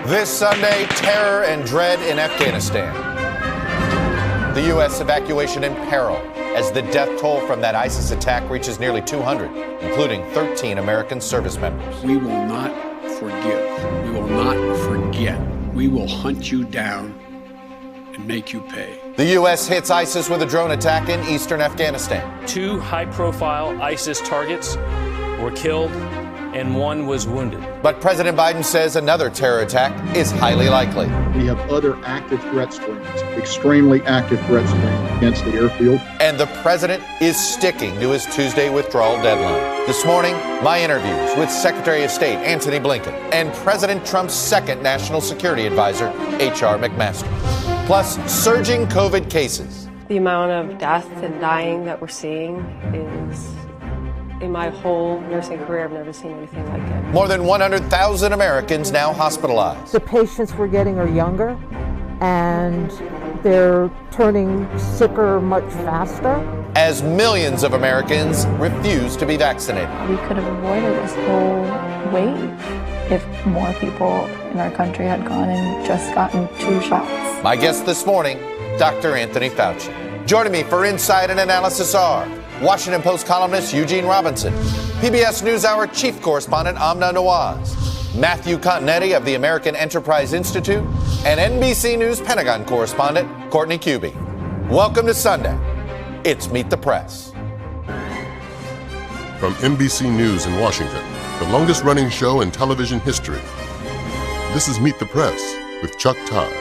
This Sunday, terror and dread in Afghanistan. The U.S. evacuation in peril as the death toll from that ISIS attack reaches nearly 200, including 13 American service members. We will not forgive. We will not forget. We will hunt you down and make you pay. The U.S. hits ISIS with a drone attack in eastern Afghanistan. 2 high-profile ISIS targets were killed and 1 was wounded. But President Biden says another terror attack is highly likely. We have other active threat streams, extremely active threat streams against the airfield. And the president is sticking to his Tuesday withdrawal deadline. This morning, my interviews with Secretary of State Antony Blinken and President Trump's second national security advisor, H.R. McMaster. Plus, surging COVID cases. The amount of death and dying that we're seeing is, in my whole nursing career, I've never seen anything like it. More than 100,000 Americans now hospitalized. The patients we're getting are younger, and they're turning sicker much faster. As millions of Americans refuse to be vaccinated. We could have avoided this whole wave if more people in our country had gone and just gotten 2 shots. My guest this morning, Dr. Anthony Fauci. Joining me for Insight and Analysis are Washington Post columnist Eugene Robinson, PBS NewsHour chief correspondent Amna Nawaz, Matthew Continetti of the American Enterprise Institute, and NBC News Pentagon correspondent Courtney Cubie. Welcome to Sunday. It's Meet the Press. From NBC News in Washington, the longest-running show in television history. This is Meet the Press with Chuck Todd.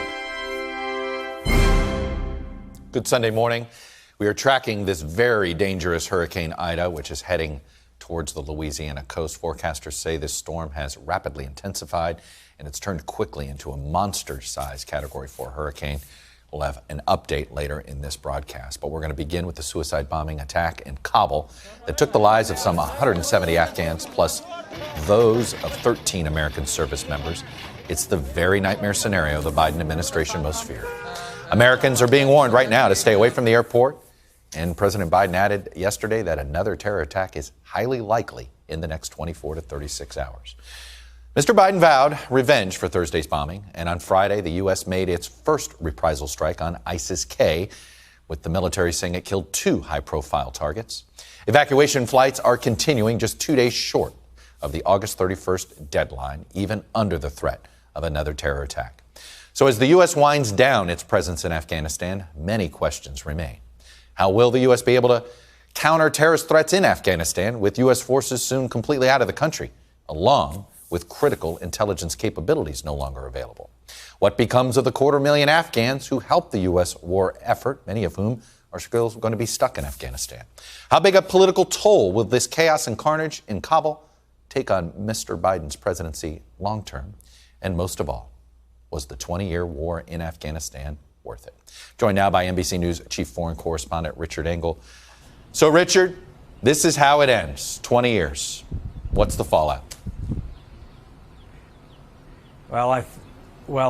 Good Sunday morning. We are tracking this very dangerous Hurricane Ida, which is heading towards the Louisiana coast. Forecasters say this storm has rapidly intensified, and it's turned quickly into a monster-sized Category 4 hurricane. We'll have an update later in this broadcast, but we're going to begin with the suicide bombing attack in Kabul that took the lives of some 170 Afghans, plus those of 13 American service members. It's the very nightmare scenario the Biden administration most feared. Americans are being warned right now to stay away from the airport. And President Biden added yesterday that another terror attack is highly likely in the next 24 to 36 hours. Mr. Biden vowed revenge for Thursday's bombing, and on Friday, the U.S. made its first reprisal strike on ISIS-K, with the military saying it killed 2 high-profile targets. Evacuation flights are continuing just 2 days short of the August 31st deadline, even under the threat of another terror attack. So as the U.S. winds down its presence in Afghanistan, many questions remain. How will the U.S. be able to counter terrorist threats in Afghanistan with U.S. forces soon completely out of the country, along with critical intelligence capabilities no longer available? What becomes of the 250,000 Afghans who helped the U.S. war effort, many of whom are still going to be stuck in Afghanistan? How big a political toll will this chaos and carnage in Kabul take on Mr. Biden's presidency long term? And most of all, was the 20-year war in Afghanistan worth it? Joined now by NBC News chief foreign correspondent Richard Engel. So, Richard, this is how it ends. 20 years. What's the fallout? Well,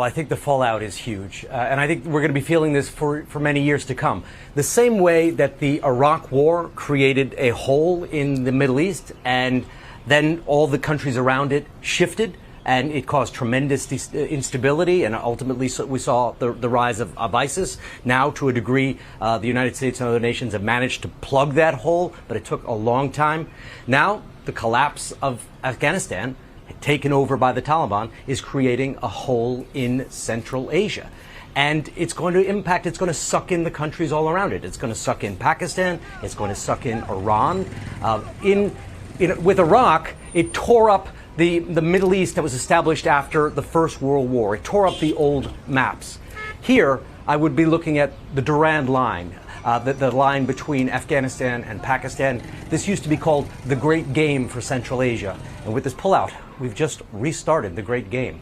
I think the fallout is huge. And I think we're going to be feeling this for many years to come. The same way that the Iraq War created a hole in the Middle East, and then all the countries around it shifted, and it caused tremendous instability, and ultimately we saw the rise of ISIS. Now, to a degree, the United States and other nations have managed to plug that hole, but it took a long time. Now, the collapse of Afghanistan, taken over by the Taliban, is creating a hole in Central Asia. And it's going to impact, it's going to suck in the countries all around it. It's going to suck in Pakistan, it's going to suck in Iran. With Iraq, it tore up the Middle East that was established after the First World War. It tore up the old maps. Here, I would be looking at the Durand Line, the line between Afghanistan and Pakistan. This used to be called the Great Game for Central Asia. And with this pullout, we've just restarted the Great Game.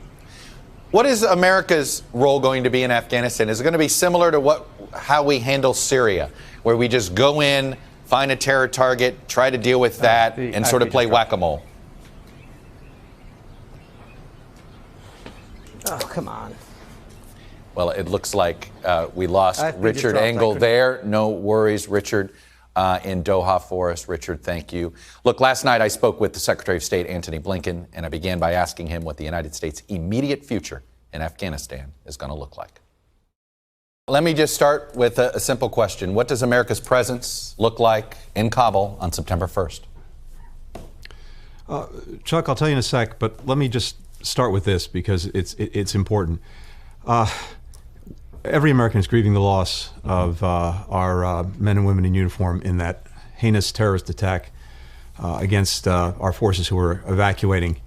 What is America's role going to be in Afghanistan? Is it going to be similar to how we handle Syria, where we just go in, find a terror target, try to deal with that, and sort of play whack-a-mole? Oh, come on. Well, it looks like we lost Richard Engel there. No worries, Richard. in Doha for us. Richard, thank you. Look, last night I spoke with the Secretary of State, Antony Blinken, and I began by asking him what the United States' immediate future in Afghanistan is going to look like. Let me just start with a simple question. What does America's presence look like in Kabul on September 1st? Chuck, I'll tell you in a sec, but let me just start with this because it's important. Every American is grieving the loss of our men and women in uniform in that heinous terrorist attack against our forces who were evacuating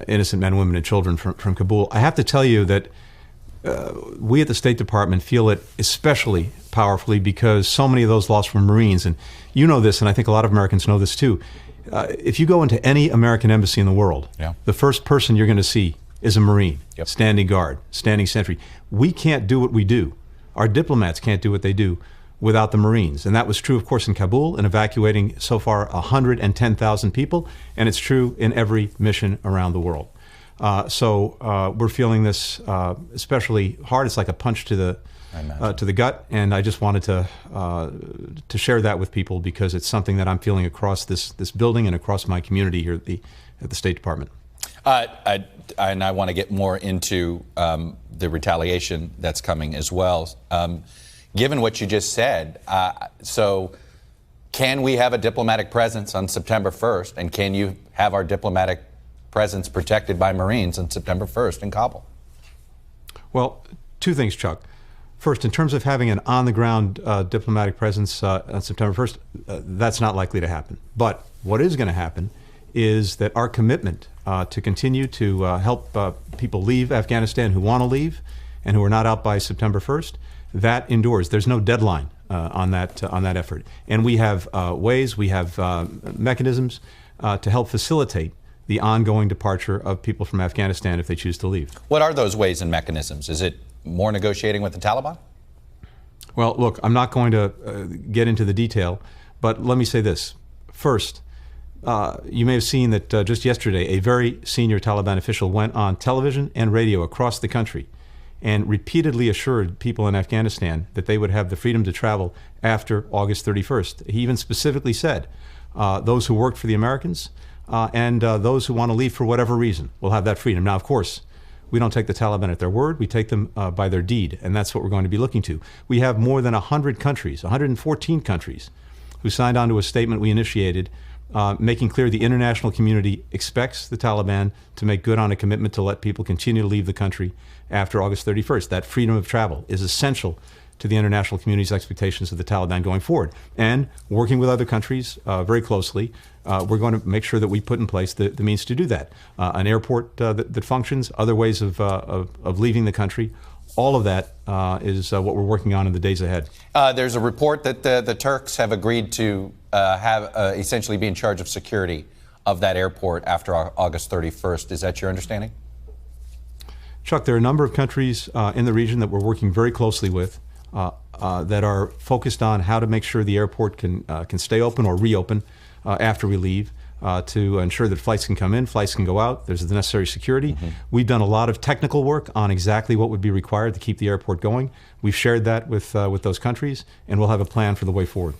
innocent men, women, and children from Kabul. I have to tell you that we at the State Department feel it especially powerfully because so many of those lost were Marines. And you know this, and I think a lot of Americans know this too. If you go into any American embassy in the world, the first person you're going to see is a Marine, standing guard, standing sentry. We can't do what we do. Our diplomats can't do what they do without the Marines. And that was true, of course, in Kabul in evacuating so far 110,000 people. And it's true in every mission around the world. So we're feeling this especially hard. It's like a punch to the gut, and I just wanted to share that with people because it's something that I'm feeling across this building and across my community here at the State Department. And I want to get more into the retaliation that's coming as well. Given what you just said, so can we have a diplomatic presence on September 1st, and can you have our diplomatic presence protected by Marines on September 1st in Kabul? Well, two things, Chuck. First, in terms of having an on-the-ground diplomatic presence on September 1st, that's not likely to happen. But what is going to happen is that our commitment to continue to help people leave Afghanistan who want to leave and who are not out by September 1st, that endures. There's no deadline on that effort. And we have ways, we have mechanisms to help facilitate the ongoing departure of people from Afghanistan if they choose to leave. What are those ways and mechanisms? Is it more negotiating with the Taliban? Well, look, I'm not going to get into the detail, but let me say this. First, you may have seen that just yesterday, a very senior Taliban official went on television and radio across the country and repeatedly assured people in Afghanistan that they would have the freedom to travel after August 31st. He even specifically said those who worked for the Americans and those who want to leave for whatever reason will have that freedom. Now, of course, we don't take the Taliban at their word. We take them by their deed, and that's what we're going to be looking to. We have more than 100 countries, 114 countries, who signed on to a statement we initiated making clear the international community expects the Taliban to make good on a commitment to let people continue to leave the country after August 31st. That freedom of travel is essential to the international community's expectations of the Taliban going forward. And working with other countries very closely, we're going to make sure that we put in place the means to do that. An airport that functions, other ways of leaving the country. All of that is what we're working on in the days ahead. There's a report that the Turks have agreed to have essentially be in charge of security of that airport after August 31st. Is that your understanding? Chuck, there are a number of countries in the region that we're working very closely with that are focused on how to make sure the airport can stay open or reopen after we leave. To ensure that flights can come in, flights can go out. There's the necessary security. Mm-hmm. We've done a lot of technical work on exactly what would be required to keep the airport going. We've shared that with those countries, and we'll have a plan for the way forward.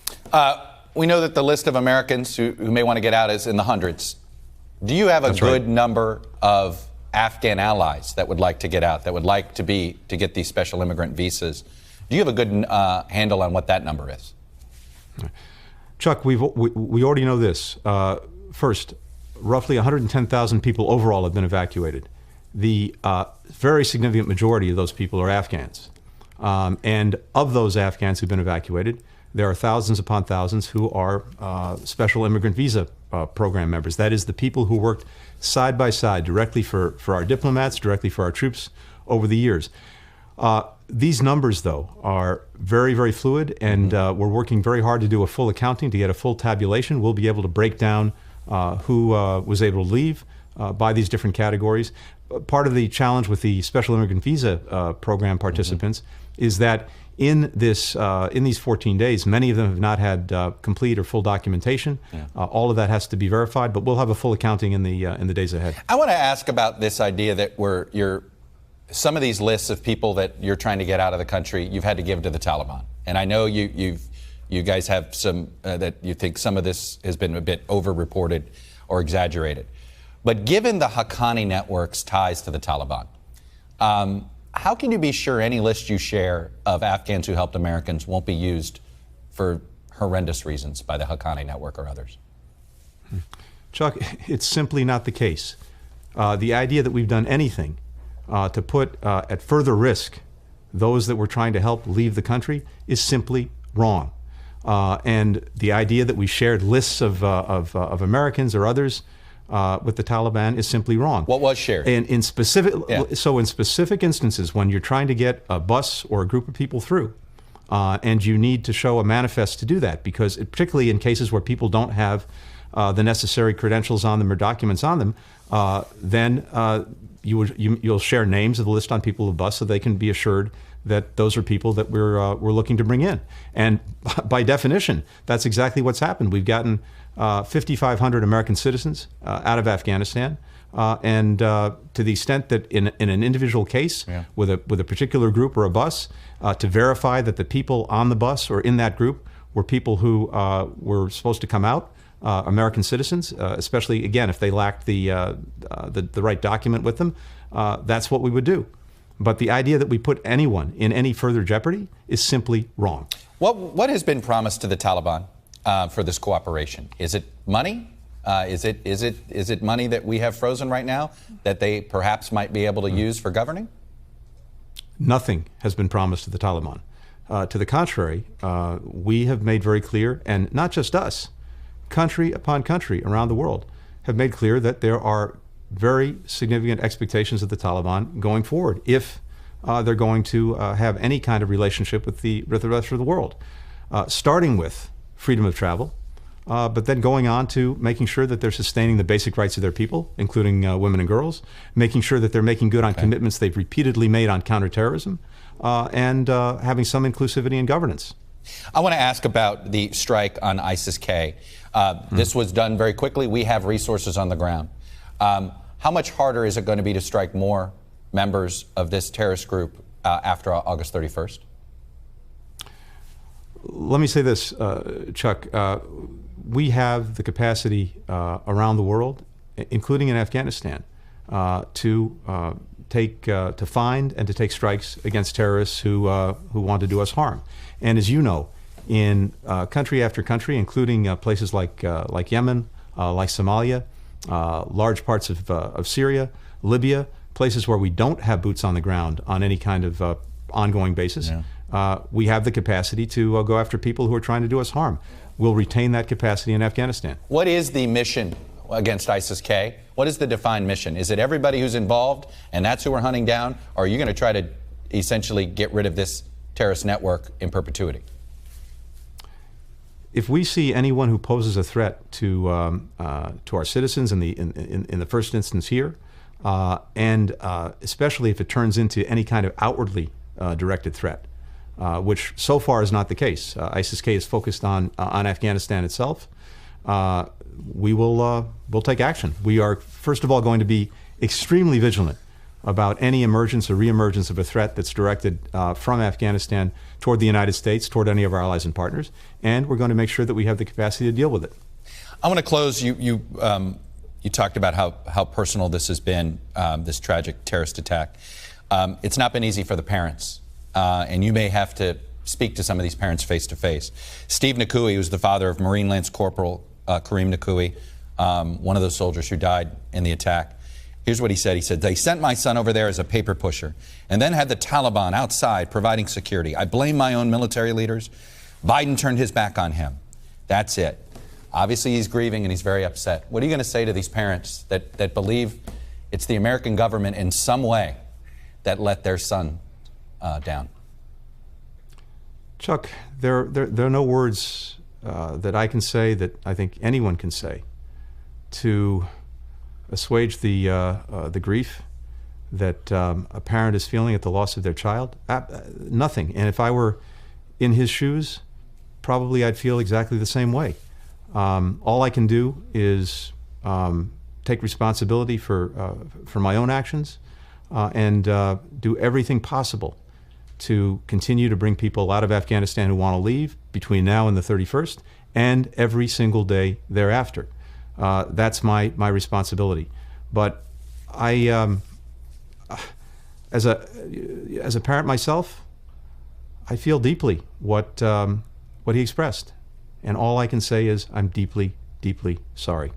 We know that the list of Americans who may want to get out is in the hundreds. Do you have a good number of Afghan allies that would like to get out, that would like to get these special immigrant visas? Do you have a good handle on what that number is? Chuck, we already know this. First, roughly 110,000 people overall have been evacuated. The very significant majority of those people are Afghans. And of those Afghans who've been evacuated, there are thousands upon thousands who are special immigrant visa program members. That is the people who worked side by side directly for our diplomats, directly for our troops over the years. These numbers, though, are very, very fluid, and we're working very hard to do a full accounting, to get a full tabulation. We'll be able to break down who was able to leave by these different categories. Part of the challenge with the special immigrant visa program participants is that in these 14 days, many of them have not had complete or full documentation. All of that has to be verified, but we'll have a full accounting in the days ahead. I want to ask about this idea that some of these lists of people that you're trying to get out of the country, you've had to give to the Taliban. And I know you've You guys have some that you think some of this has been a bit over-reported or exaggerated. But given the Haqqani network's ties to the Taliban, how can you be sure any list you share of Afghans who helped Americans won't be used for horrendous reasons by the Haqqani network or others? Chuck, it's simply not the case. The idea that we've done anything to put at further risk those that we're trying to help leave the country is simply wrong. And the idea that we shared lists of Americans or others with the Taliban is simply wrong. What was shared? And in specific instances, when you're trying to get a bus or a group of people through, and you need to show a manifest to do that, because particularly in cases where people don't have the necessary credentials on them or documents on them, then you'll share names of the list on people of the bus so they can be assured that those are people that we're looking to bring in. And by definition, that's exactly what's happened. We've gotten 5,500 American citizens out of Afghanistan, and to the extent that in an individual case with a particular group or a bus, to verify that the people on the bus or in that group were people who were supposed to come out, American citizens, especially again if they lacked the right document with them, that's what we would do. But the idea that we put anyone in any further jeopardy is simply wrong. What has been promised to the Taliban for this cooperation? Is it money? Is it money that we have frozen right now that they perhaps might be able to use for governing? Nothing has been promised to the Taliban. To the contrary, we have made very clear, and not just us, country upon country around the world have made clear that there are very significant expectations of the Taliban going forward if they're going to have any kind of relationship with the rest of the world, starting with freedom of travel, but then going on to making sure that they're sustaining the basic rights of their people, including women and girls, making sure that they're making good on commitments they've repeatedly made on counterterrorism, and having some inclusivity in governance. I want to ask about the strike on ISIS-K. This was done very quickly. We have resources on the ground. How much harder is it going to be to strike more members of this terrorist group after August 31st? Let me say this, Chuck. We have the capacity around the world, including in Afghanistan, to find and to take strikes against terrorists who want to do us harm. And as you know, in country after country, including places like Yemen, like Somalia, large parts of Syria, Libya, places where we don't have boots on the ground on any kind of ongoing basis, we have the capacity to go after people who are trying to do us harm. We'll retain that capacity in Afghanistan. What is the mission against ISIS-K? What is the defined mission? Is it everybody who's involved and that's who we're hunting down? Or are you going to try to essentially get rid of this terrorist network in perpetuity? If we see anyone who poses a threat to our citizens in the first instance here, and especially if it turns into any kind of outwardly directed threat, which so far is not the case. ISIS-K is focused on Afghanistan itself. We'll take action. We are first of all going to be extremely vigilant about any emergence or reemergence of a threat that's directed from Afghanistan toward the United States, toward any of our allies and partners, and we're going to make sure that we have the capacity to deal with it. I want to close. You talked about how personal this has been, this tragic terrorist attack. It's not been easy for the parents, and you may have to speak to some of these parents face to face. Steve Nakui was the father of Marine Lance Corporal Kareem Nakui, one of those soldiers who died in the attack. Here's what he said. He said, "They sent my son over there as a paper pusher and then had the Taliban outside providing security. I blame my own military leaders. Biden turned his back on him. That's it." Obviously, he's grieving and he's very upset. What are you going to say to these parents that believe it's the American government in some way that let their son down? Chuck, there are no words that I can say, that I think anyone can say, to assuage the grief that a parent is feeling at the loss of their child. Nothing. And if I were in his shoes, probably I'd feel exactly the same way. All I can do is take responsibility for my own actions and do everything possible to continue to bring people out of Afghanistan who want to leave between now and the 31st and every single day thereafter. That's my responsibility. But I, as a parent myself, I feel deeply what he expressed. And all I can say is I'm deeply, deeply sorry.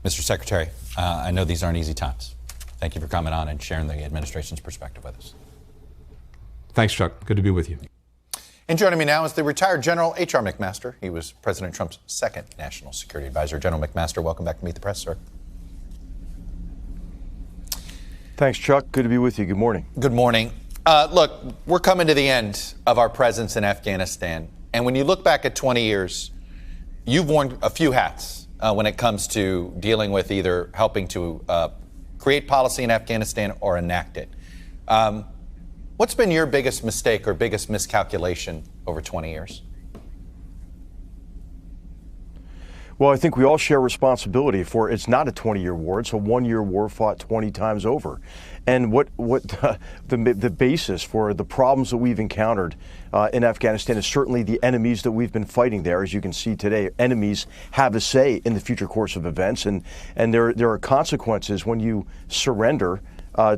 Mr. Secretary, I know these aren't easy times. Thank you for coming on and sharing the administration's perspective with us. Thanks, Chuck. Good to be with you. And joining me now is the retired General H.R. McMaster. He was President Trump's second national security advisor. General McMaster, welcome back to Meet the Press, sir. Thanks, Chuck. Good to be with you. Good morning. Good morning. Look, we're coming to the end of our presence in Afghanistan. And when you look back at 20 years, you've worn a few hats when it comes to dealing with either helping to create policy in Afghanistan or enact it. What's been your biggest mistake or biggest miscalculation over 20 years? Well, I think we all share responsibility for it's not a 20-year war. It's a one-year war fought 20 times over. And what the basis for the problems that we've encountered in Afghanistan is certainly the enemies that we've been fighting there. As you can see today, enemies have a say in the future course of events. And there are consequences when you surrender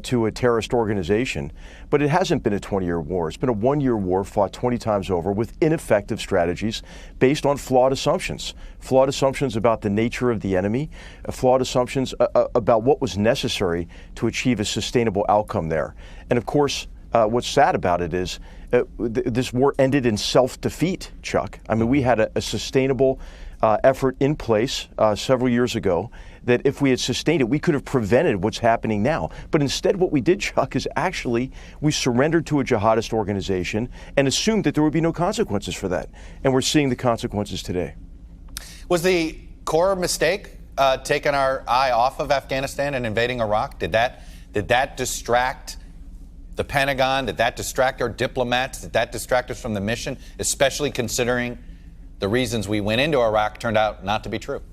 to a terrorist organization. But it hasn't been a 20-year war. It's been a one-year war fought 20 times over with ineffective strategies based on flawed assumptions. Flawed assumptions about the nature of the enemy, flawed assumptions about what was necessary to achieve a sustainable outcome there. And of course, what's sad about it is this war ended in self-defeat, Chuck. I mean, we had a sustainable effort in place several years ago that if we had sustained it, we could have prevented what's happening now. But instead, what we did, Chuck, is actually we surrendered to a jihadist organization and assumed that there would be no consequences for that. And we're seeing the consequences today. Was the core mistake taking our eye off of Afghanistan and invading Iraq? Did that distract the Pentagon? Did that distract our diplomats? Did that distract us from the mission, especially considering the reasons we went into Iraq turned out not to be true?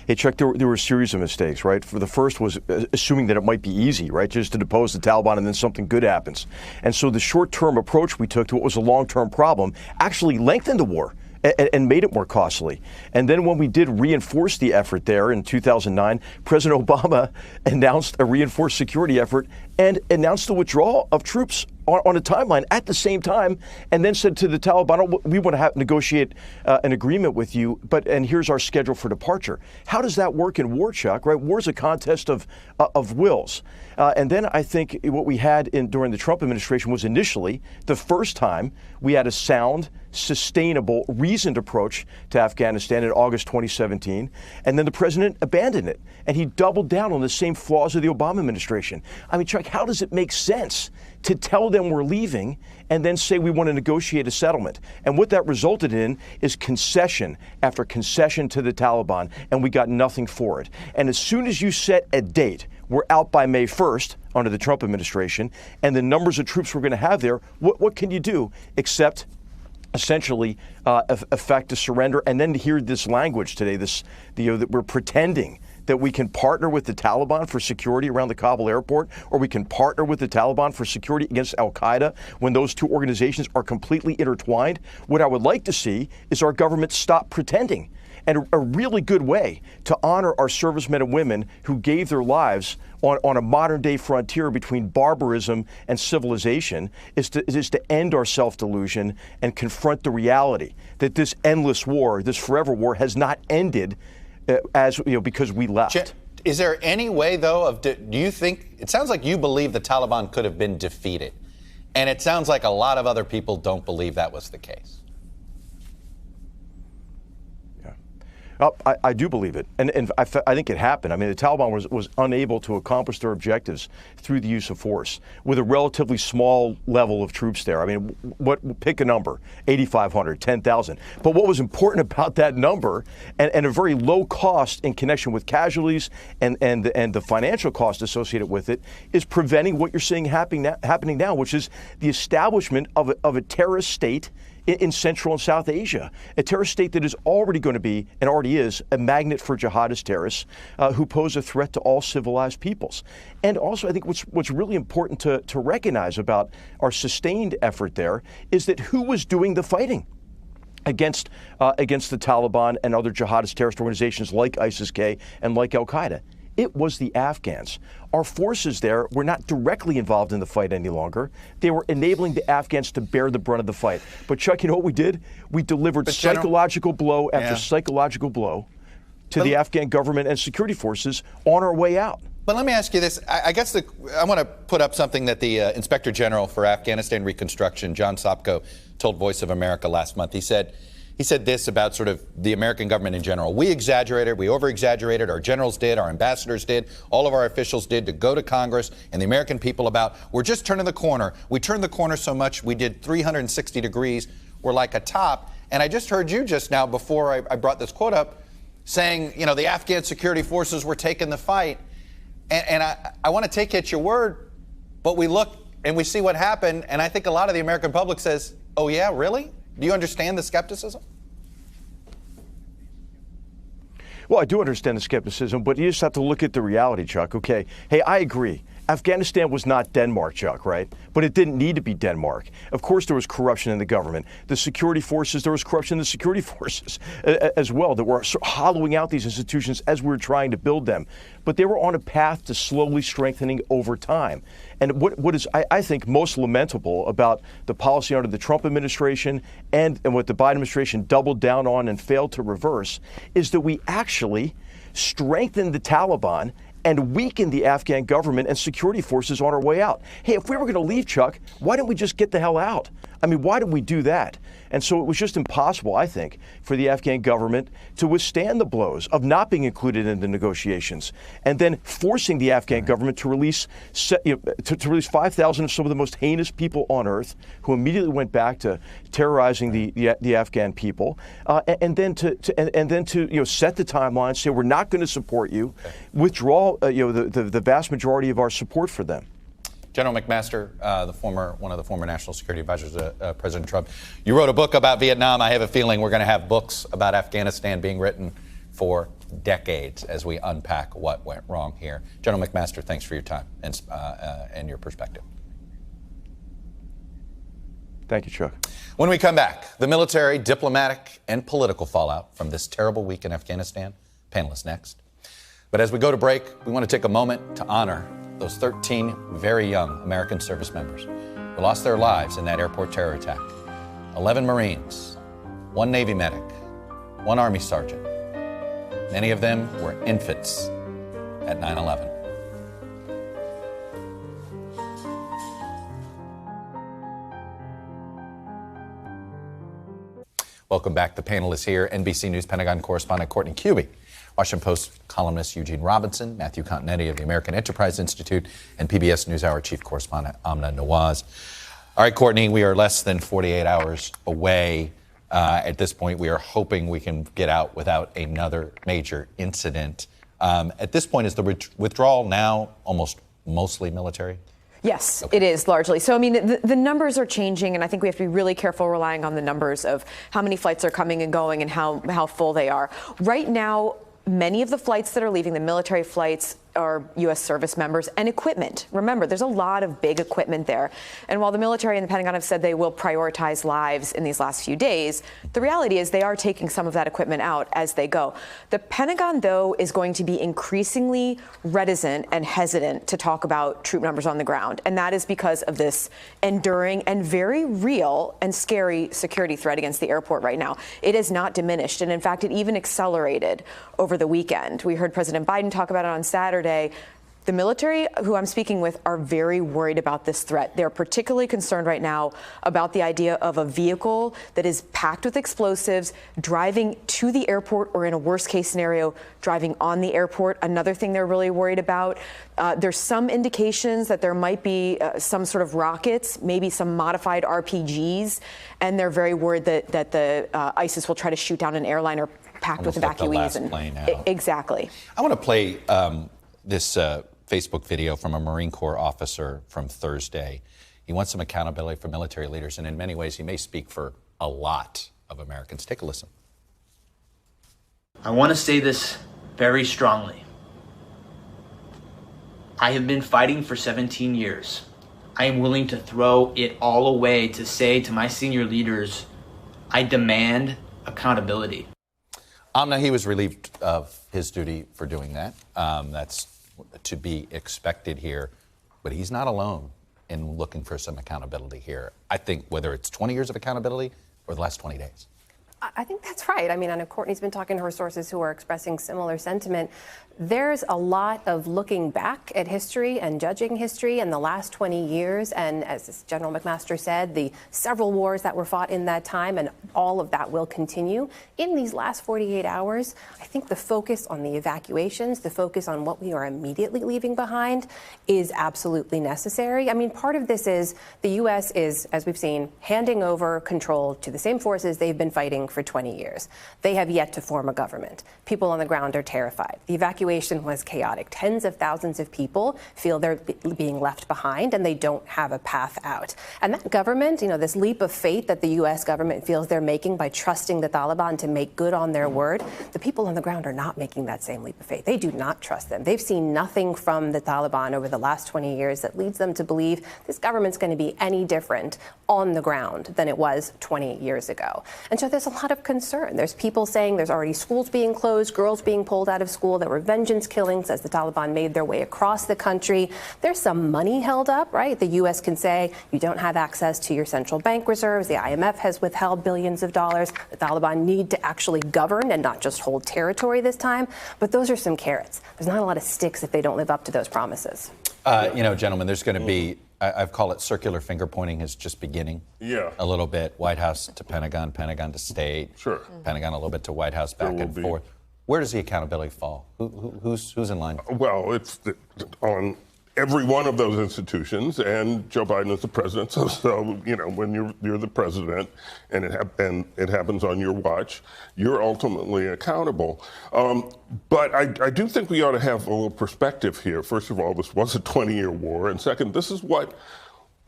Hey, Chuck, there were a series of mistakes, right? For the first was assuming that it might be easy, right? Just to depose the Taliban and then something good happens. And so the short-term approach we took to what was a long-term problem actually lengthened the war and made it more costly. And then when we did reinforce the effort there in 2009, President Obama announced a reinforced security effort and announced the withdrawal of troops on a timeline at the same time, and then said to the Taliban, we want to negotiate an agreement with you, and here's our schedule for departure. How does that work in war, Chuck, right? War's a contest of wills. And then I think what we had during the Trump administration was initially the first time we had a sound, sustainable, reasoned approach to Afghanistan in August 2017. And then the president abandoned it. And he doubled down on the same flaws of the Obama administration. I mean, Chuck, how does it make sense to tell them we're leaving and then say we want to negotiate a settlement? And what that resulted in is concession after concession to the Taliban, and we got nothing for it. And as soon as you set a date, we're out by May 1st under the Trump administration, and the numbers of troops we're going to have there, what can you do except essentially effect a surrender? And then to hear this language today, that we're pretending that we can partner with the Taliban for security around the Kabul airport, or we can partner with the Taliban for security against al-Qaeda when those two organizations are completely intertwined. What I would like to see is our government stop pretending. And a really good way to honor our servicemen and women who gave their lives on a modern-day frontier between barbarism and civilization is to end our self-delusion and confront the reality that this endless war, this forever war, has not ended because we left. Is there any way, though, do you think, it sounds like you believe the Taliban could have been defeated, and it sounds like a lot of other people don't believe that was the case. I do believe it, and I think it happened. I mean, the Taliban was unable to accomplish their objectives through the use of force with a relatively small level of troops there. I mean, pick a number, 8,500, 10,000. But what was important about that number, and a very low cost in connection with casualties and the financial cost associated with it, is preventing what you're seeing happening now, which is the establishment of a terrorist state in Central and South Asia, a terrorist state that is already going to be, and already is, a magnet for jihadist terrorists who pose a threat to all civilized peoples. And also, I think what's really important to recognize about our sustained effort there is that who was doing the fighting against the Taliban and other jihadist terrorist organizations like ISIS-K and like Al-Qaeda? It was the Afghans. Our forces there were not directly involved in the fight any longer. They were enabling the Afghans to bear the brunt of the fight. But Chuck, you know what we did? We delivered psychological blow after psychological blow to the Afghan government and security forces on our way out. But let me ask you this. I guess I want to put up something that the Inspector General for Afghanistan Reconstruction, John Sopko, told Voice of America last month. He said this about sort of the American government in general. We exaggerated, we over-exaggerated, our generals did, our ambassadors did, all of our officials did, to go to Congress and the American people about, we're just turning the corner. We turned the corner so much, we did 360 degrees. We're like a top. And I just heard you just now, before I brought this quote up, saying, you know, the Afghan security forces were taking the fight. And I want to take you at your word, but we look and we see what happened, and I think a lot of the American public says, oh yeah, really? Do you understand the skepticism? Well, I do understand the skepticism, but you just have to look at the reality, Chuck. Okay, hey, I agree. Afghanistan was not Denmark, Chuck, right? But it didn't need to be Denmark. Of course, there was corruption in the government. The security forces, there was corruption in the security forces as well, that were hollowing out these institutions as we were trying to build them. But they were on a path to slowly strengthening over time. And what is, I think, most lamentable about the policy under the Trump administration and what the Biden administration doubled down on and failed to reverse is that we actually strengthened the Taliban and weaken the Afghan government and security forces on our way out. Hey, if we were going to leave, Chuck, why didn't we just get the hell out? I mean, why did we do that? And so it was just impossible, I think, for the Afghan government to withstand the blows of not being included in the negotiations and then forcing the Afghan government to release to release 5,000 of some of the most heinous people on earth, who immediately went back to terrorizing the Afghan people, and then to set the timeline, say we're not going to support you, withdraw the vast majority of our support for them. General McMaster, one of the former national security advisors to President Trump, you wrote a book about Vietnam. I have a feeling we're going to have books about Afghanistan being written for decades as we unpack what went wrong here. General McMaster, thanks for your time and your perspective. Thank you, Chuck. When we come back, the military, diplomatic, and political fallout from this terrible week in Afghanistan. Panelists next. But as we go to break, we want to take a moment to honor those 13 very young American service members who lost their lives in that airport terror attack. 11 Marines, 1 Navy medic, 1 Army sergeant. Many of them were infants at 9/11. Welcome back. The panel is here. NBC News Pentagon correspondent Courtney Cubie, Washington Post columnist Eugene Robinson, Matthew Continetti of the American Enterprise Institute, and PBS NewsHour chief correspondent Amna Nawaz. All right, Courtney, we are less than 48 hours away. At this point, we are hoping we can get out without another major incident. At this point, is the withdrawal now mostly military? Yes, okay. It is largely. So, I mean, the numbers are changing, and I think we have to be really careful relying on the numbers of how many flights are coming and going and how full they are. Right now, many of the flights that are leaving, the military flights, are U.S. service members and equipment. Remember, there's a lot of big equipment there. And while the military and the Pentagon have said they will prioritize lives in these last few days, the reality is they are taking some of that equipment out as they go. The Pentagon, though, is going to be increasingly reticent and hesitant to talk about troop numbers on the ground. And that is because of this enduring and very real and scary security threat against the airport right now. It has not diminished. And in fact, it even accelerated over the weekend. We heard President Biden talk about it on Saturday. The military, who I'm speaking with, are very worried about this threat. They're particularly concerned right now about the idea of a vehicle that is packed with explosives driving to the airport, or in a worst case scenario, driving on the airport. Another thing they're really worried about, there's some indications that there might be some sort of rockets, maybe some modified RPGs, and they're very worried that the ISIS will try to shoot down an airliner packed with evacuees. Exactly. I want to play this Facebook video from a Marine Corps officer from Thursday. He wants some accountability for military leaders, and in many ways he may speak for a lot of Americans. Take a listen. I want to say this very strongly. I have been fighting for 17 years. I am willing to throw it all away to say to my senior leaders, I demand accountability. Amna, he was relieved of his duty for doing that. That's to be expected here. But he's not alone in looking for some accountability here. I think whether it's 20 years of accountability or the last 20 days. I think that's right. I mean, I know Courtney's been talking to her sources who are expressing similar sentiment. There's a lot of looking back at history and judging history in the last 20 years. And as General McMaster said, the several wars that were fought in that time, and all of that will continue. In these last 48 hours, I think the focus on the evacuations, the focus on what we are immediately leaving behind is absolutely necessary. I mean, part of this is the U.S. is, as we've seen, handing over control to the same forces they've been fighting for 20 years. They have yet to form a government. People on the ground are terrified. The evacuation was chaotic. Tens of thousands of people feel they're being left behind and they don't have a path out. And that government, this leap of faith that the U.S. government feels they're making by trusting the Taliban to make good on their word, the people on the ground are not making that same leap of faith. They do not trust them. They've seen nothing from the Taliban over the last 20 years that leads them to believe this government's going to be any different on the ground than it was 20 years ago. And so there's a lot of concern. There's people saying there's already schools being closed, girls being pulled out of school. There were vengeance killings as the Taliban made their way across the country. There's some money held up, right? The U.S. can say you don't have access to your central bank reserves. The IMF has withheld billions of dollars. The Taliban need to actually govern and not just hold territory this time. But those are some carrots. There's not a lot of sticks if they don't live up to those promises. Gentlemen, there's going to be, I've called it circular finger pointing is just beginning. Yeah. A little bit. White House to Pentagon, Pentagon to state. Sure. Pentagon a little bit to White House, back and forth. Where does the accountability fall? Who's in line? Well, it's on every one of those institutions, and Joe Biden is the president. So when you're the president, and it happens on your watch, you're ultimately accountable. But I do think we ought to have a little perspective here. First of all, this was a 20-year war, and second, this is what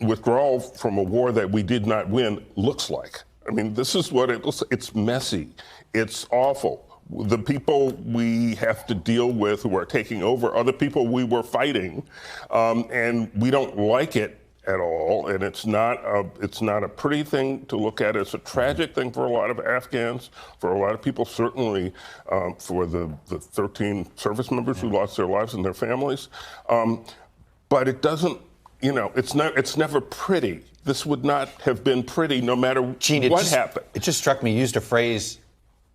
withdrawal from a war that we did not win looks like. I mean, this is what it looks like. It's messy. It's awful. The people we have to deal with who are taking over are the people we were fighting, and we don't like it at all. And it's not a pretty thing to look at. It's a tragic thing for a lot of Afghans, for a lot of people, certainly for the 13 service members who lost their lives and their families. But it doesn't, it's never pretty. This would not have been pretty no matter what happened. It just struck me, you used a phrase,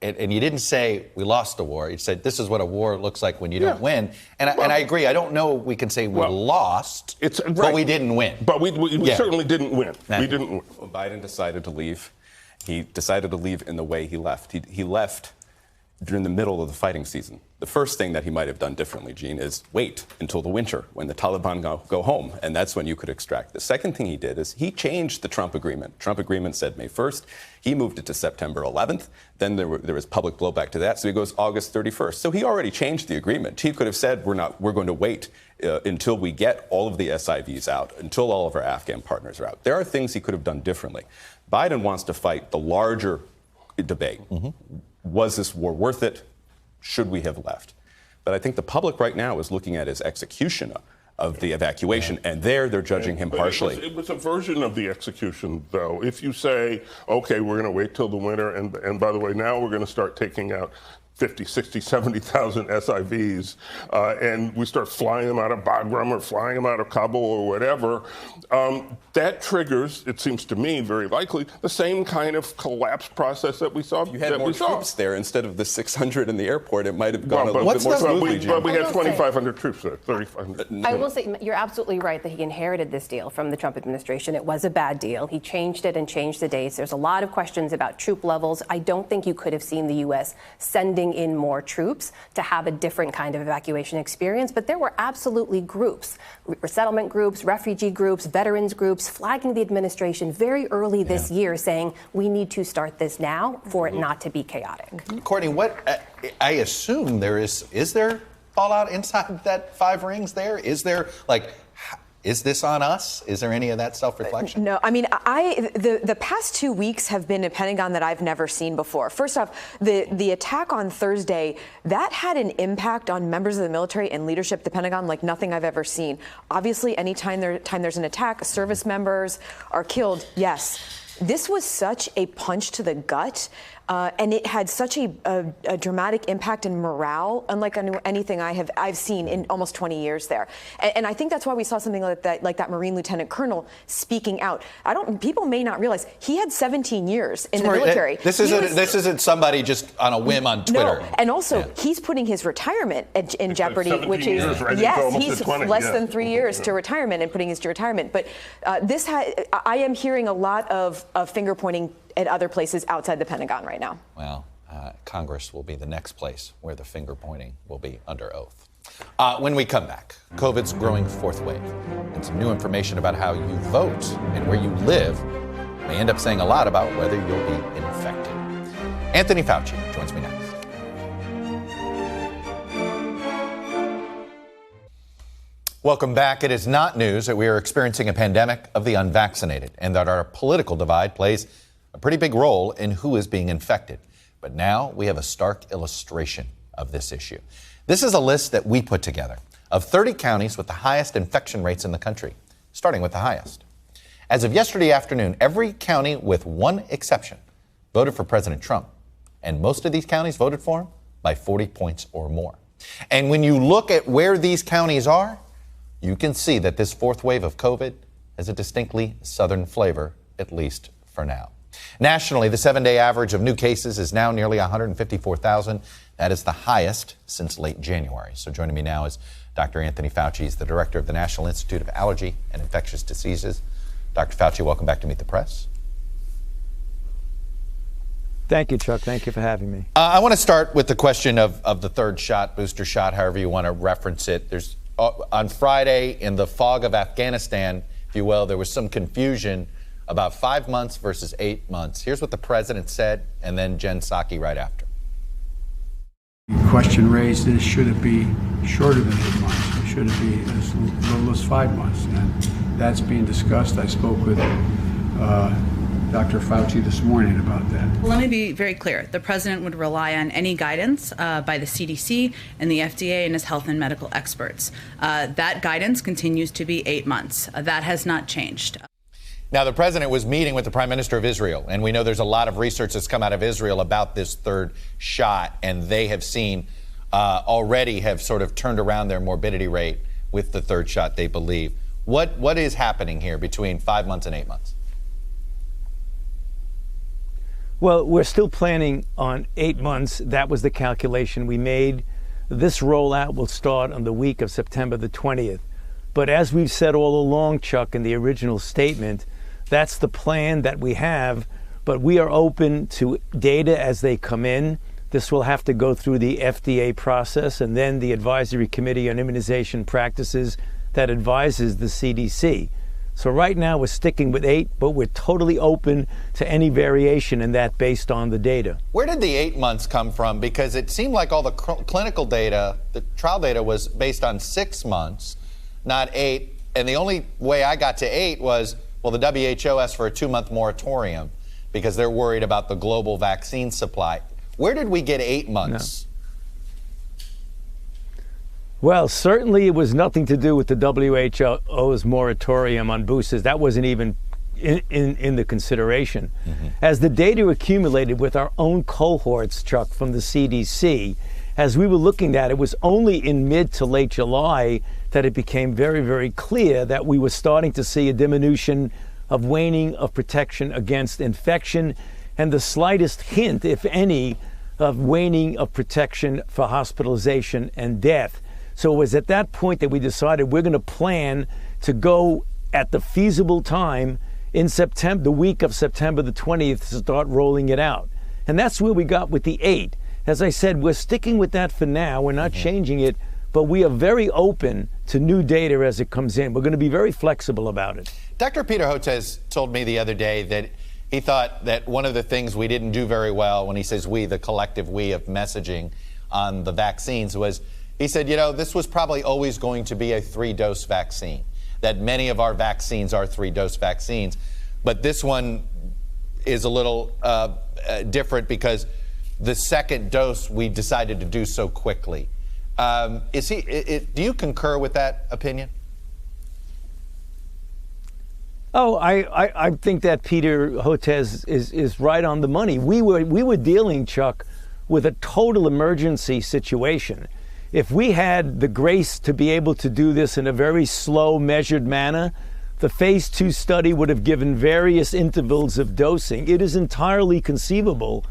and you didn't say we lost the war. You said this is what a war looks like when you don't win. And I agree. I don't know we can say we lost, but we didn't win. But we certainly didn't win. We didn't win. Well, Biden decided to leave. He decided to leave in the way he left. He left during the middle of the fighting season. The first thing that he might have done differently, Gene, is wait until the winter when the Taliban go home, and that's when you could extract. The second thing he did is he changed the Trump agreement. Trump agreement said May 1st. He moved it to September 11th. Then there was public blowback to that, so he goes August 31st. So he already changed the agreement. He could have said we're going to wait until we get all of the SIVs out, until all of our Afghan partners are out. There are things he could have done differently. Biden wants to fight the larger debate. Mm-hmm. Was this war worth it? Should we have left? But I think the public right now is looking at his execution of the evacuation, and they're judging him partially. It was a version of the execution, though. If you say, okay, we're going to wait till the winter, and by the way, now we're going to start taking out 50, 60, 70,000 SIVs, and we start flying them out of Bagram or flying them out of Kabul or whatever, that triggers, it seems to me, very likely, the same kind of collapse process that we saw. If you had more troops there instead of the 600 in the airport, it might have gone a little bit more smoothly. But we had 2,500 troops there, 3,500. I will say, you're absolutely right that he inherited this deal from the Trump administration. It was a bad deal. He changed it and changed the dates. There's a lot of questions about troop levels. I don't think you could have seen the U.S. sending in more troops to have a different kind of evacuation experience, but there were absolutely groups, resettlement groups, refugee groups, veterans groups, flagging the administration very early this year saying we need to start this now for it not to be chaotic. Courtney, what I assume there is there fallout inside that 5 rings there? Is there, Is this on us? Is there any of that self-reflection? No, I mean, the past 2 weeks have been a Pentagon that I've never seen before. First off, the attack on Thursday, that had an impact on members of the military and leadership at the Pentagon like nothing I've ever seen. Obviously, anytime there's an attack, service members are killed, yes. This was such a punch to the gut. And it had such a dramatic impact in morale, unlike anything I've seen in almost 20 years there. And I think that's why we saw something like that Marine Lieutenant Colonel speaking out. People may not realize he had 17 years in the military. This isn't somebody just on a whim on Twitter. No, and also he's putting his retirement in jeopardy, which is he's less than 3 years to retirement and putting his to retirement. But I am hearing a lot of finger pointing at other places outside the Pentagon right now. Well, Congress will be the next place where the finger pointing will be under oath. When we come back, COVID's growing fourth wave, and some new information about how you vote and where you live may end up saying a lot about whether you'll be infected. Anthony Fauci joins me next. Welcome back. It is not news that we are experiencing a pandemic of the unvaccinated and that our political divide plays a pretty big role in who is being infected. But now we have a stark illustration of this issue. This is a list that we put together of 30 counties with the highest infection rates in the country, starting with the highest. As of yesterday afternoon, every county with one exception voted for President Trump. And most of these counties voted for him by 40 points or more. And when you look at where these counties are, you can see that this fourth wave of COVID has a distinctly southern flavor, at least for now. Nationally, the 7-day average of new cases is now nearly 154,000. That is the highest since late January. So joining me now is Dr. Anthony Fauci. He's the director of the National Institute of Allergy and Infectious Diseases. Dr. Fauci, welcome back to Meet the Press. Thank you, Chuck. Thank you for having me. I want to start with the question of the third shot, booster shot, however you want to reference it. There's on Friday, in the fog of Afghanistan, if you will, there was some confusion about 5 months versus 8 months. Here's what the president said, and then Jen Psaki right after. The question raised is, should it be shorter than 8 months, or should it be as little as 5 months? And that's being discussed. I spoke with Dr. Fauci this morning about that. Well, let me be very clear. The president would rely on any guidance by the CDC and the FDA and his health and medical experts. That guidance continues to be 8 months. That has not changed. Now, the president was meeting with the prime minister of Israel, and we know there's a lot of research that's come out of Israel about this third shot, and they have seen already have sort of turned around their morbidity rate with the third shot, they believe. What is happening here between 5 months and 8 months? Well, we're still planning on 8 months. That was the calculation we made. This rollout will start on the week of September the 20th. But as we've said all along, Chuck, in the original statement, that's the plan that we have. But we are open to data as they come in. This will have to go through the FDA process and then the Advisory Committee on Immunization Practices that advises the CDC. So right now we're sticking with 8, but we're totally open to any variation in that based on the data. Where did the 8 months come from? Because it seemed like all the clinical data, the trial data was based on 6 months, not 8. And the only way I got to 8 was, well, the WHO asked for a 2-month moratorium because they're worried about the global vaccine supply. Where did we get 8 months? No. Well, certainly it was nothing to do with the WHO's moratorium on boosters. That wasn't even in the consideration. Mm-hmm. As the data accumulated with our own cohorts, Chuck, from the CDC, as we were looking at it, was only in mid to late July that it became very, very clear that we were starting to see a diminution of waning of protection against infection and the slightest hint, if any, of waning of protection for hospitalization and death. So it was at that point that we decided we're going to plan to go at the feasible time in September, the week of September the 20th, to start rolling it out. And that's where we got with the 8. As I said, we're sticking with that for now. We're not changing it, but we are very open to new data as it comes in. We're going to be very flexible about it. Dr. Peter Hotez told me the other day that he thought that one of the things we didn't do very well, when he says we, the collective we of messaging on the vaccines, was he said, you know, this was probably always going to be a 3-dose vaccine. that many of our vaccines are 3-dose vaccines. But this one is a little different because the second dose we decided to do so quickly. Do you concur with that opinion? Oh, I think that Peter Hotez is right on the money. We were dealing, Chuck, with a total emergency situation. If we had the grace to be able to do this in a very slow, measured manner, the phase 2 study would have given various intervals of dosing. It is entirely conceivable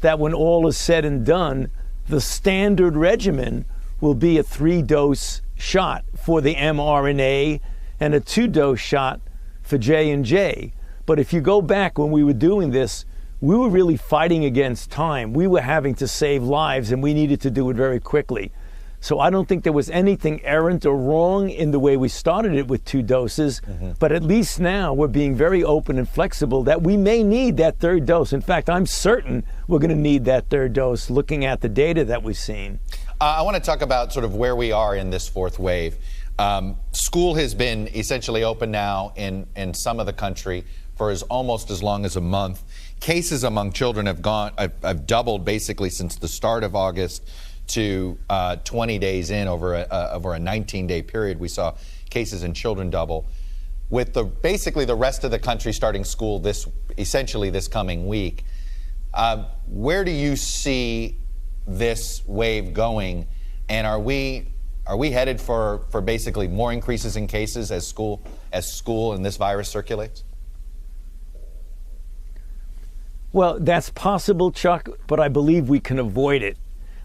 that when all is said and done, the standard regimen will be a 3-dose shot for the mRNA and a 2-dose shot for J&J. But if you go back when we were doing this, we were really fighting against time. We were having to save lives, and we needed to do it very quickly. So I don't think there was anything errant or wrong in the way we started it with 2 doses, but at least now we're being very open and flexible that we may need that 3rd dose. In fact, I'm certain we're going to need that 3rd dose looking at the data that we've seen. I want to talk about sort of where we are in this 4th wave. School has been essentially open now in some of the country for almost as long as a month. Cases among children have doubled basically since the start of August to 20 days in. Over a 19-day period, we saw cases in children double. With basically the rest of the country starting school essentially this coming week, where do you see this wave going? And are we headed for basically more increases in cases as school and this virus circulates? Well, that's possible, Chuck, but I believe we can avoid it.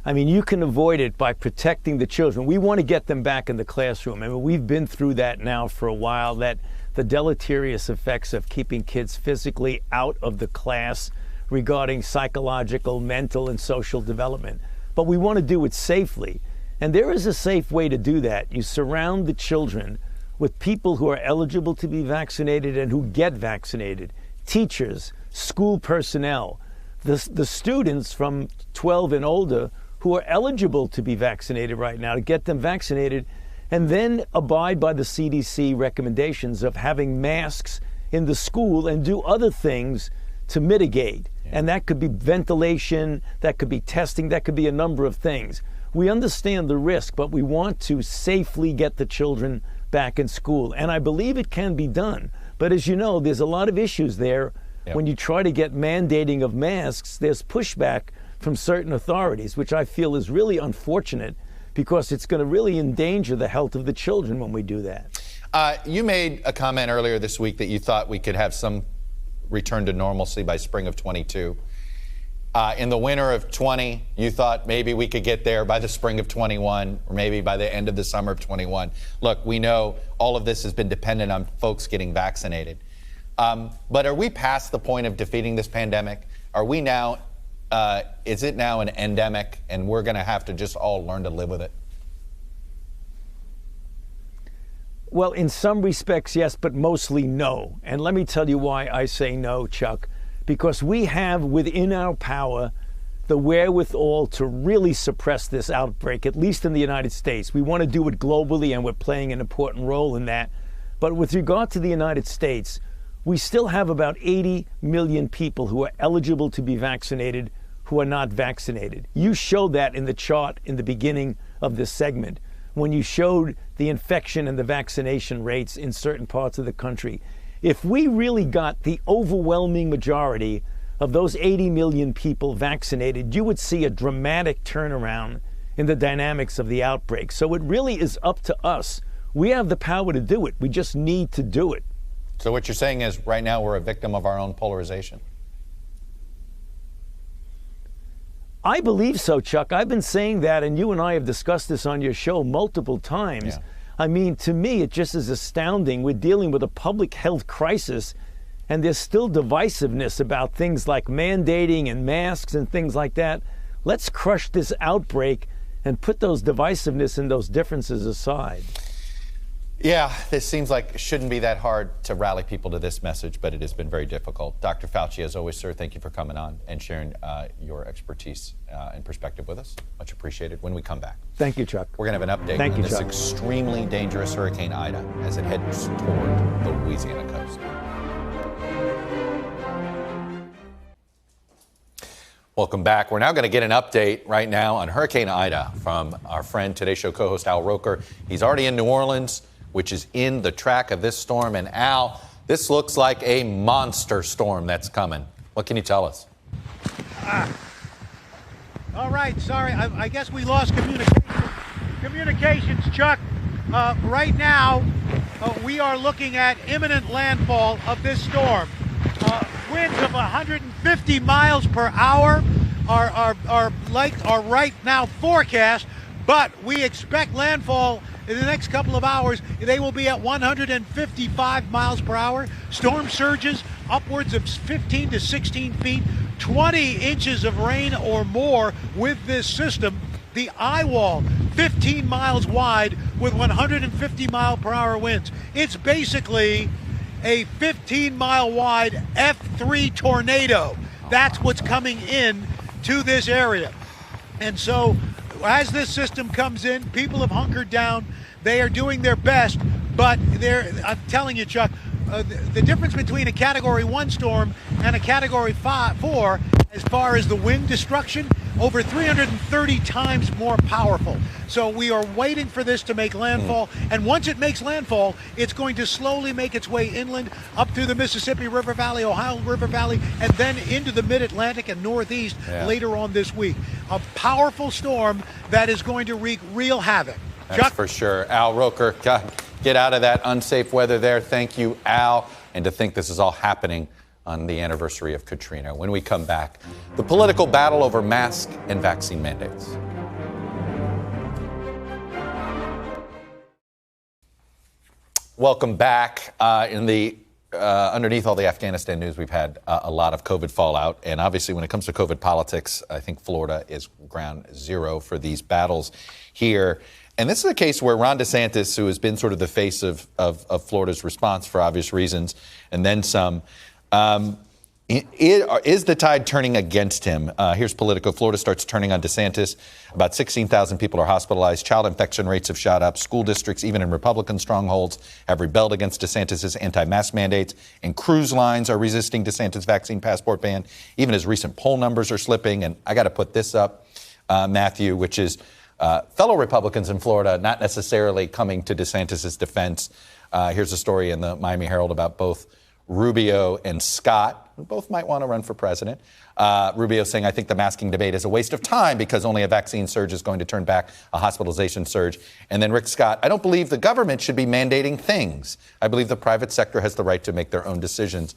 I mean, you can avoid it by protecting the children. We want to get them back in the classroom. I mean, we've been through that now for a while, that the deleterious effects of keeping kids physically out of the class regarding psychological, mental, and social development. But we want to do it safely. And there is a safe way to do that. You surround the children with people who are eligible to be vaccinated and who get vaccinated. Teachers, school personnel, the students from 12 and older who are eligible to be vaccinated right now, to get them vaccinated, and then abide by the CDC recommendations of having masks in the school and do other things to mitigate. And that could be ventilation, that could be testing, that could be a number of things. We understand the risk, but we want to safely get the children back in school. And I believe it can be done. But as you know, there's a lot of issues there. Yep. When you try to get mandating of masks, there's pushback from certain authorities, which I feel is really unfortunate because it's going to really endanger the health of the children when we do that. You made a comment earlier this week that you thought we could have some return to normalcy by spring of 22. In the winter of 20, you thought maybe we could get there by the spring of 21, or maybe by the end of the summer of 21. Look, we know all of this has been dependent on folks getting vaccinated. But are we past the point of defeating this pandemic? Are we now, is it now an endemic and we're going to have to just all learn to live with it? Well, in some respects, yes, but mostly no. And let me tell you why I say no, Chuck. Because we have within our power the wherewithal to really suppress this outbreak, at least in the United States. We want to do it globally, and we're playing an important role in that. But with regard to the United States, we still have about 80 million people who are eligible to be vaccinated who are not vaccinated. You showed that in the chart in the beginning of this segment when you showed the infection and the vaccination rates in certain parts of the country. If we really got the overwhelming majority of those 80 million people vaccinated, you would see a dramatic turnaround in the dynamics of the outbreak. So it really is up to us. We have the power to do it. We just need to do it. So what you're saying is right now we're a victim of our own polarization? I believe so, Chuck. I've been saying that, and you and I have discussed this on your show multiple times. Yeah. I mean, to me, it just is astounding. We're dealing with a public health crisis, and there's still divisiveness about things like mandating and masks and things like that. Let's crush this outbreak and put those divisiveness and those differences aside. Yeah, this seems like it shouldn't be that hard to rally people to this message, but it has been very difficult. Dr. Fauci, as always, sir, thank you for coming on and sharing your expertise and perspective with us. Much appreciated. When we come back, Thank you, Chuck. we're going to have an update Thank on you, this Chuck. extremely dangerous Hurricane Ida as it heads toward the Louisiana coast. Welcome back. We're now going to get an update right now on Hurricane Ida from our friend, Today Show co-host Al Roker. He's already in New Orleans, which is in the track of this storm. And Al, this looks like a monster storm that's coming. What can you tell us? All right, sorry, I guess we lost communications, Chuck. Right now, we are looking at imminent landfall of this storm. Winds of 150 miles per hour are right now forecast, but we expect landfall in the next couple of hours. They will be at 155 miles per hour. Storm surges upwards of 15 to 16 feet, 20 inches of rain or more with this system. The eye wall, 15 miles wide with 150 mile per hour winds. It's basically a 15-mile wide F3 tornado. That's what's coming in to this area. And so as this system comes in, people have hunkered down. They are doing their best, but I'm telling you, Chuck, the difference between a Category 1 storm and a Category 4, as far as the wind destruction, over 330 times more powerful. So we are waiting for this to make landfall, and once it makes landfall, it's going to slowly make its way inland, up through the Mississippi River Valley, Ohio River Valley, and then into the Mid-Atlantic and Northeast later on this week. A powerful storm that is going to wreak real havoc. That's Chuck? for sure. Al Roker, God, get out of that unsafe weather there. Thank you, Al. And to think this is all happening on the anniversary of Katrina. When we come back, the political battle over mask and vaccine mandates. Welcome back. Underneath all the Afghanistan news, we've had a lot of COVID fallout. And obviously, when it comes to COVID politics, I think Florida is ground zero for these battles here. And this is a case where Ron DeSantis, who has been sort of the face of Florida's response for obvious reasons, and then some, is the tide turning against him? Here's Politico. Florida starts turning on DeSantis. About 16,000 people are hospitalized. Child infection rates have shot up. School districts, even in Republican strongholds, have rebelled against DeSantis' anti-mask mandates. And cruise lines are resisting DeSantis' vaccine passport ban. Even his recent poll numbers are slipping. And I got to put this up, Matthew, which is fellow Republicans in Florida not necessarily coming to DeSantis' defense. Here's a story in the Miami Herald about both Rubio and Scott, who both might want to run for president. Rubio saying, I think the masking debate is a waste of time because only a vaccine surge is going to turn back a hospitalization surge. And then Rick Scott, I don't believe the government should be mandating things. I believe the private sector has the right to make their own decisions.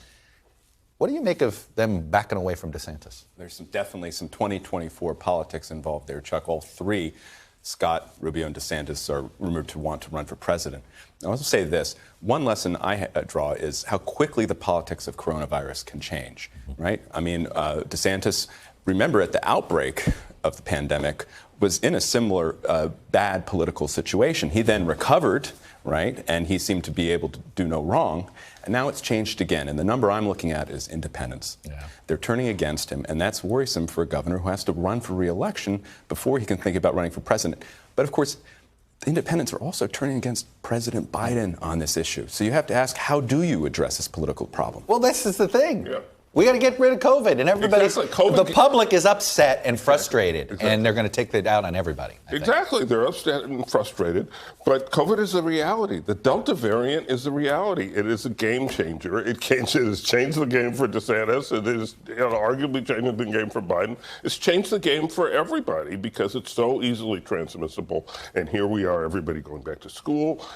What do you make of them backing away from DeSantis? There's definitely some 2024 politics involved there, Chuck. All three, Scott, Rubio, and DeSantis, are rumored to want to run for president. I want to say this. One lesson I draw is how quickly the politics of coronavirus can change, right? I mean, DeSantis, remember at the outbreak of the pandemic, was in a similar bad political situation. He then recovered, right? And he seemed to be able to do no wrong. And now it's changed again. And the number I'm looking at is independents. Yeah. They're turning against him. And that's worrisome for a governor who has to run for re-election before he can think about running for president. But of course, the independents are also turning against President Biden on this issue. So you have to ask, how do you address this political problem? Well, this is the thing. Yeah. We got to get rid of COVID, and everybody's the public is upset and frustrated, and they're going to take that out on everybody. Exactly, they're upset and frustrated, but COVID is a reality. The Delta variant is a reality. It is a game changer. It has changed the game for DeSantis. It is arguably changing the game for Biden. It's changed the game for everybody because it's so easily transmissible. And here we are, everybody going back to school.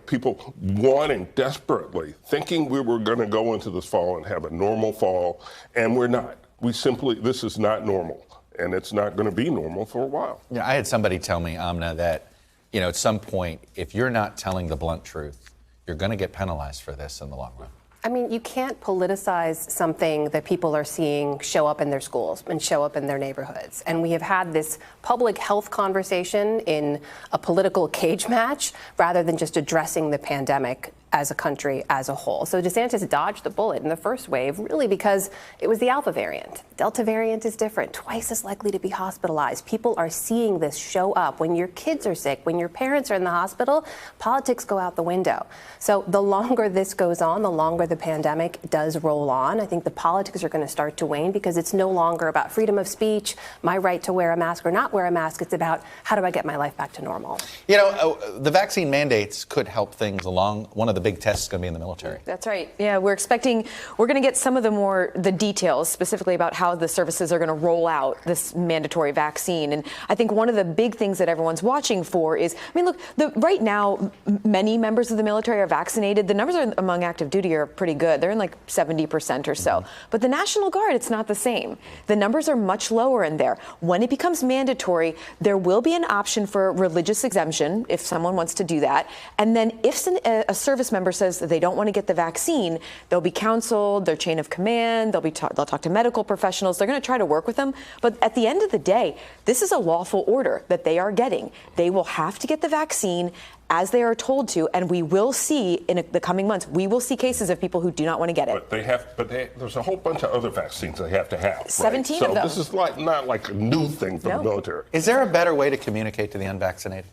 People wanting desperately, thinking we were going to go into this fall and have a normal fall, and we're not. This is not normal, and it's not going to be normal for a while. Yeah, I had somebody tell me, Amna, that at some point, if you're not telling the blunt truth, you're going to get penalized for this in the long run. I mean, you can't politicize something that people are seeing show up in their schools and show up in their neighborhoods. And we have had this public health conversation in a political cage match rather than just addressing the pandemic as a country as a whole. So DeSantis dodged the bullet in the first wave, really because it was the Alpha variant. Delta variant is different, twice as likely to be hospitalized. People are seeing this show up. When your kids are sick, when your parents are in the hospital, politics go out the window. So the longer this goes on, the longer the pandemic does roll on, I think the politics are going to start to wane because it's no longer about freedom of speech, my right to wear a mask or not wear a mask. It's about how do I get my life back to normal. You know, the vaccine mandates could help things along. One of the big tests is going to be in the military. That's right. Yeah, we're going to get some of the details specifically about how the services are going to roll out this mandatory vaccine. And I think one of the big things that everyone's watching for is, I mean, look, right now, many members of the military are vaccinated. The numbers among active duty are pretty good. They're in like 70% or so. But the National Guard, it's not the same. The numbers are much lower in there. When it becomes mandatory, there will be an option for religious exemption if someone wants to do that. And then if a service member says that they don't want to get the vaccine, they'll be counseled, their chain of command, they'll talk to medical professionals. They're going to try to work with them. But at the end of the day, this is a lawful order that they are getting. They will have to get the vaccine as they are told to, and we will see in the coming months, we will see cases of people who do not want to get it. There's a whole bunch of other vaccines they have to have. 17 right? of them. So this is not like a new thing for the military. Is there a better way to communicate to the unvaccinated,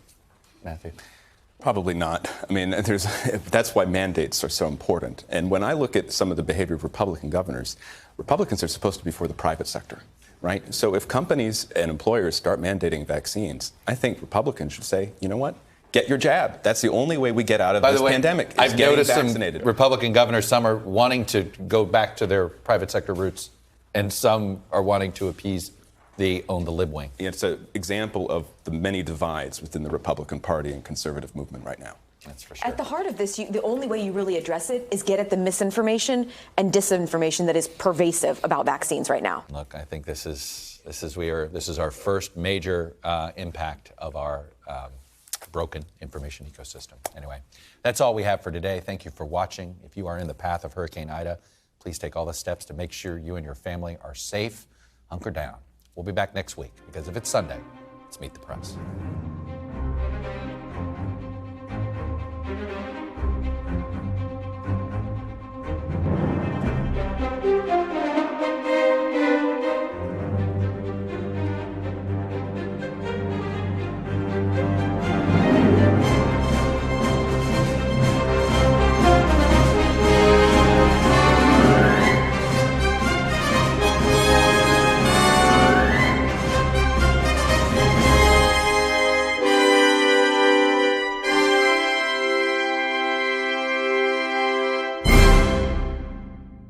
Matthew? Probably not. I mean, that's why mandates are so important. And when I look at some of the behavior of Republican governors, Republicans are supposed to be for the private sector, right? So if companies and employers start mandating vaccines, I think Republicans should say, you know what? Get your jab. That's the only way we get out of this pandemic. I've noticed some Republican governors, some are wanting to go back to their private sector roots, and some are wanting to appease the lib wing. It's an example of the many divides within the Republican Party and conservative movement right now. That's for sure. At the heart of this, the only way you really address it is get at the misinformation and disinformation that is pervasive about vaccines right now. Look, I think this is our first major impact of our broken information ecosystem. Anyway, that's all we have for today. Thank you for watching. If you are in the path of Hurricane Ida, please take all the steps to make sure you and your family are safe. Hunker down. We'll be back next week because if it's Sunday, it's Meet the Press.